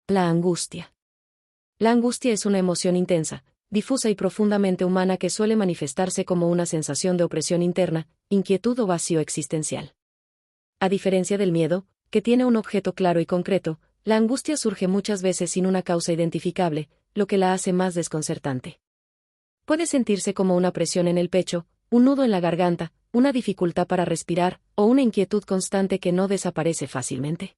La angustia. La angustia es una emoción intensa, difusa y profundamente humana que suele manifestarse como una sensación de opresión interna, inquietud o vacío existencial. A diferencia del miedo, que tiene un objeto claro y concreto, la angustia surge muchas veces sin una causa identificable, lo que la hace más desconcertante. Puede sentirse como una presión en el pecho, un nudo en la garganta, una dificultad para respirar, o una inquietud constante que no desaparece fácilmente.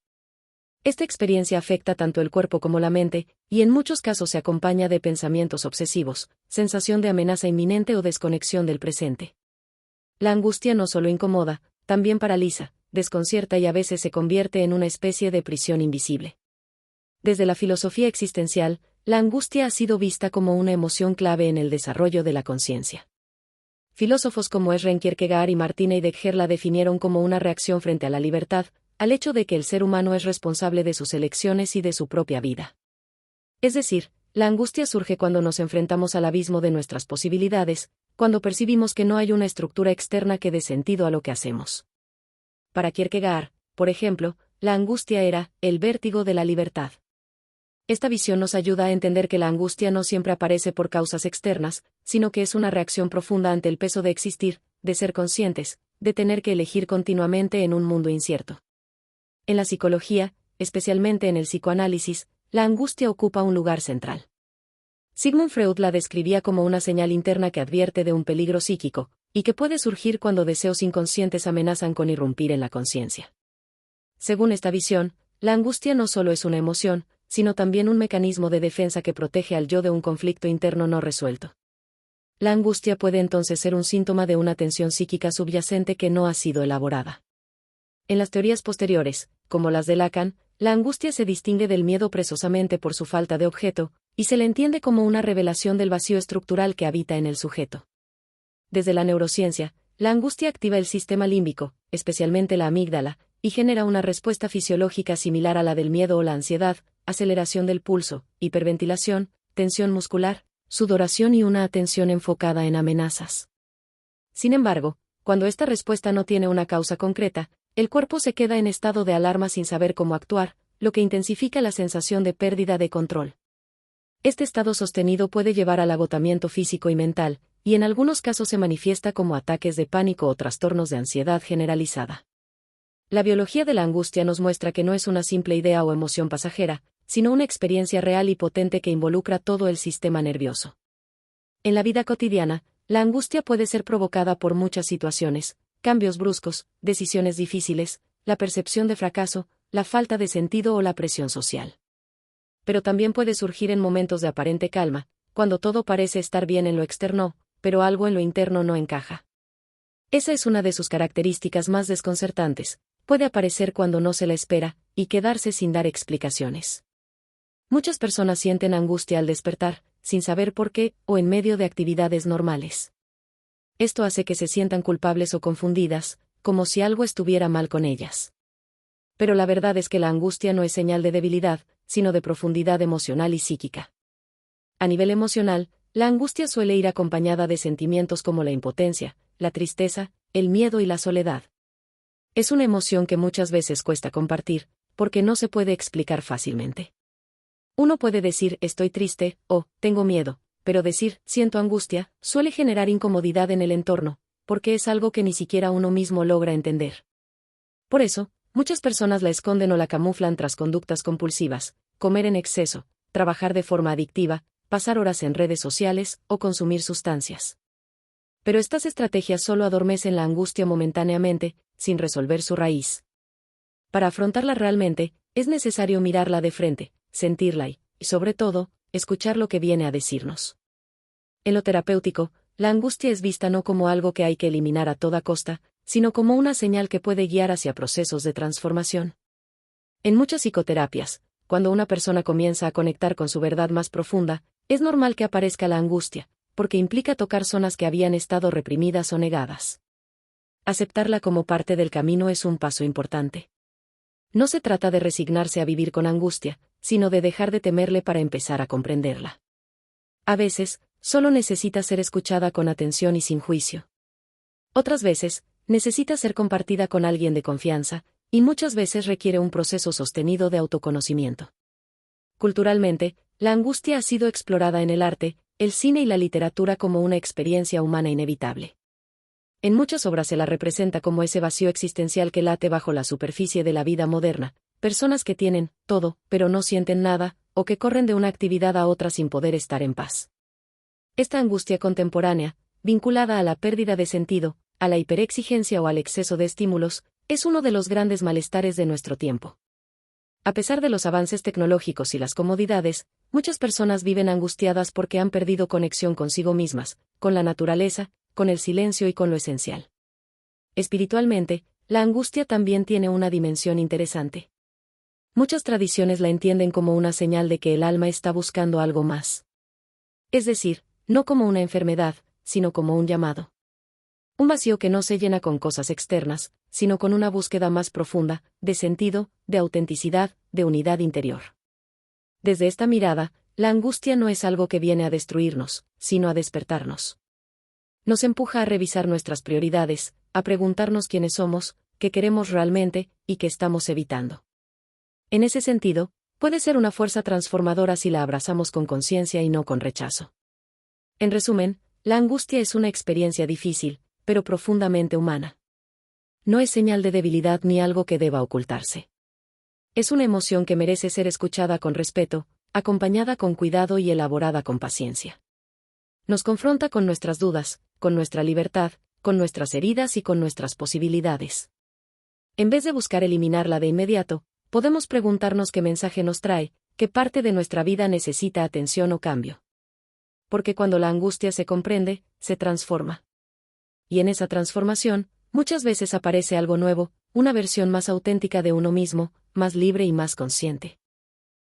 Esta experiencia afecta tanto el cuerpo como la mente, y en muchos casos se acompaña de pensamientos obsesivos, sensación de amenaza inminente o desconexión del presente. La angustia no solo incomoda, también paraliza, desconcierta y a veces se convierte en una especie de prisión invisible. Desde la filosofía existencial, la angustia ha sido vista como una emoción clave en el desarrollo de la conciencia. Filósofos como Søren Kierkegaard y Martin Heidegger la definieron como una reacción frente a la libertad, al hecho de que el ser humano es responsable de sus elecciones y de su propia vida. Es decir, la angustia surge cuando nos enfrentamos al abismo de nuestras posibilidades, cuando percibimos que no hay una estructura externa que dé sentido a lo que hacemos. Para Kierkegaard, por ejemplo, la angustia era el vértigo de la libertad. Esta visión nos ayuda a entender que la angustia no siempre aparece por causas externas, sino que es una reacción profunda ante el peso de existir, de ser conscientes, de tener que elegir continuamente en un mundo incierto. En la psicología, especialmente en el psicoanálisis, la angustia ocupa un lugar central. Sigmund Freud la describía como una señal interna que advierte de un peligro psíquico, y que puede surgir cuando deseos inconscientes amenazan con irrumpir en la conciencia. Según esta visión, la angustia no solo es una emoción, sino también un mecanismo de defensa que protege al yo de un conflicto interno no resuelto. La angustia puede entonces ser un síntoma de una tensión psíquica subyacente que no ha sido elaborada. En las teorías posteriores, como las de Lacan, la angustia se distingue del miedo precisamente por su falta de objeto, y se le entiende como una revelación del vacío estructural que habita en el sujeto. Desde la neurociencia, la angustia activa el sistema límbico, especialmente la amígdala, y genera una respuesta fisiológica similar a la del miedo o la ansiedad, aceleración del pulso, hiperventilación, tensión muscular, sudoración y una atención enfocada en amenazas. Sin embargo, cuando esta respuesta no tiene una causa concreta, el cuerpo se queda en estado de alarma sin saber cómo actuar, lo que intensifica la sensación de pérdida de control. Este estado sostenido puede llevar al agotamiento físico y mental, y en algunos casos se manifiesta como ataques de pánico o trastornos de ansiedad generalizada. La biología de la angustia nos muestra que no es una simple idea o emoción pasajera, sino una experiencia real y potente que involucra todo el sistema nervioso. En la vida cotidiana, la angustia puede ser provocada por muchas situaciones, cambios bruscos, decisiones difíciles, la percepción de fracaso, la falta de sentido o la presión social. Pero también puede surgir en momentos de aparente calma, cuando todo parece estar bien en lo externo, pero algo en lo interno no encaja. Esa es una de sus características más desconcertantes, puede aparecer cuando no se la espera, y quedarse sin dar explicaciones. Muchas personas sienten angustia al despertar, sin saber por qué, o en medio de actividades normales. Esto hace que se sientan culpables o confundidas, como si algo estuviera mal con ellas. Pero la verdad es que la angustia no es señal de debilidad, sino de profundidad emocional y psíquica. A nivel emocional, la angustia suele ir acompañada de sentimientos como la impotencia, la tristeza, el miedo y la soledad. Es una emoción que muchas veces cuesta compartir, porque no se puede explicar fácilmente. Uno puede decir estoy triste, o tengo miedo, pero decir siento angustia suele generar incomodidad en el entorno, porque es algo que ni siquiera uno mismo logra entender. Por eso, muchas personas la esconden o la camuflan tras conductas compulsivas, comer en exceso, trabajar de forma adictiva, pasar horas en redes sociales o consumir sustancias. Pero estas estrategias solo adormecen la angustia momentáneamente, sin resolver su raíz. Para afrontarla realmente, es necesario mirarla de frente, sentirla y, sobre todo, escuchar lo que viene a decirnos. En lo terapéutico, la angustia es vista no como algo que hay que eliminar a toda costa, sino como una señal que puede guiar hacia procesos de transformación. En muchas psicoterapias, cuando una persona comienza a conectar con su verdad más profunda, es normal que aparezca la angustia, porque implica tocar zonas que habían estado reprimidas o negadas. Aceptarla como parte del camino es un paso importante. No se trata de resignarse a vivir con angustia, sino de dejar de temerle para empezar a comprenderla. A veces, solo necesita ser escuchada con atención y sin juicio. Otras veces, necesita ser compartida con alguien de confianza, y muchas veces requiere un proceso sostenido de autoconocimiento. Culturalmente, la angustia ha sido explorada en el arte, el cine y la literatura como una experiencia humana inevitable. En muchas obras se la representa como ese vacío existencial que late bajo la superficie de la vida moderna, personas que tienen todo, pero no sienten nada, o que corren de una actividad a otra sin poder estar en paz. Esta angustia contemporánea, vinculada a la pérdida de sentido, a la hiperexigencia o al exceso de estímulos, es uno de los grandes malestares de nuestro tiempo. A pesar de los avances tecnológicos y las comodidades, muchas personas viven angustiadas porque han perdido conexión consigo mismas, con la naturaleza, con el silencio y con lo esencial. Espiritualmente, la angustia también tiene una dimensión interesante. Muchas tradiciones la entienden como una señal de que el alma está buscando algo más. Es decir, no como una enfermedad, sino como un llamado. Un vacío que no se llena con cosas externas, sino con una búsqueda más profunda, de sentido, de autenticidad, de unidad interior. Desde esta mirada, la angustia no es algo que viene a destruirnos, sino a despertarnos. Nos empuja a revisar nuestras prioridades, a preguntarnos quiénes somos, qué queremos realmente, y qué estamos evitando. En ese sentido, puede ser una fuerza transformadora si la abrazamos con conciencia y no con rechazo. En resumen, la angustia es una experiencia difícil, pero profundamente humana. No es señal de debilidad ni algo que deba ocultarse. Es una emoción que merece ser escuchada con respeto, acompañada con cuidado y elaborada con paciencia. Nos confronta con nuestras dudas, con nuestra libertad, con nuestras heridas y con nuestras posibilidades. En vez de buscar eliminarla de inmediato, podemos preguntarnos qué mensaje nos trae, qué parte de nuestra vida necesita atención o cambio. Porque cuando la angustia se comprende, se transforma. Y en esa transformación, muchas veces aparece algo nuevo, una versión más auténtica de uno mismo, más libre y más consciente.